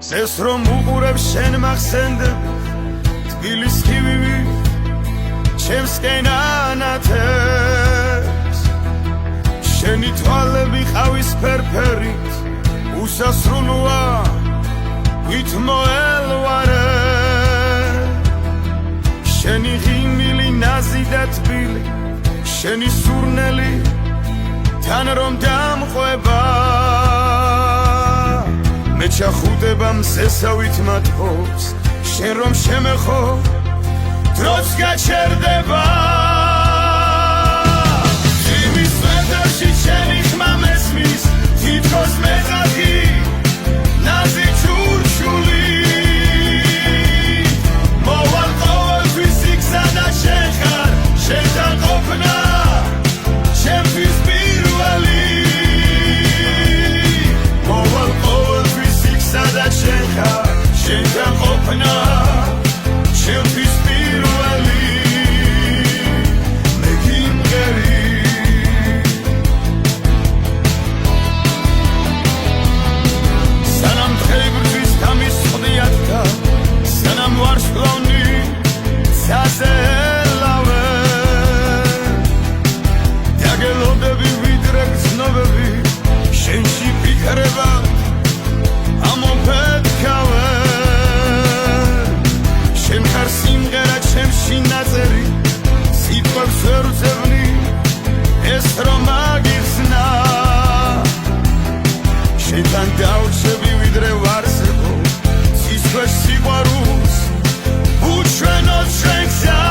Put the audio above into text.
წეს რომ უყურებ შენ მახსენდებ თბილის ხივივი ჩემსკენ ანათებს შენი თვალები ყავის ფერფერით უსასრულოა ვით მოელვარე შენი ღიმილი ნაზი და თბილი შენი სურნელი თან რომ დამყვება მე ჩახუტება მზესავით მათყობს შენ რომ შემეხო დროც გაჩერდება იმის ვეთერში შენი ხმა მესმის თითქოს მეძახი ნაზი ჩურჩული მოვალ ყოველთვის იქსა და შენ ხარ შენთან ყოფნა ჩემთვის პირველი მოვალ ყოველთვის იქსა და შენ ხარ შენთან ყოფნა ჩემთვის პირველი მე გიმღერი სანამ დღეიბრძვის დამისხდიათ და სანამ ვარსკვლავი ცაზე ელავე დაგელოდები ვიდრე გრძნობები შენში ფიქრება ამოფეთქავე შენ ხარ სიმღერა ჩემში ნაწერი სიტყვებს ვერ ვძებნი ეს რომ აგიხსნა შენთან დავჩები ვიდრე ვარსებო სისხლს სიყვარულს უჩვენო შენ გზა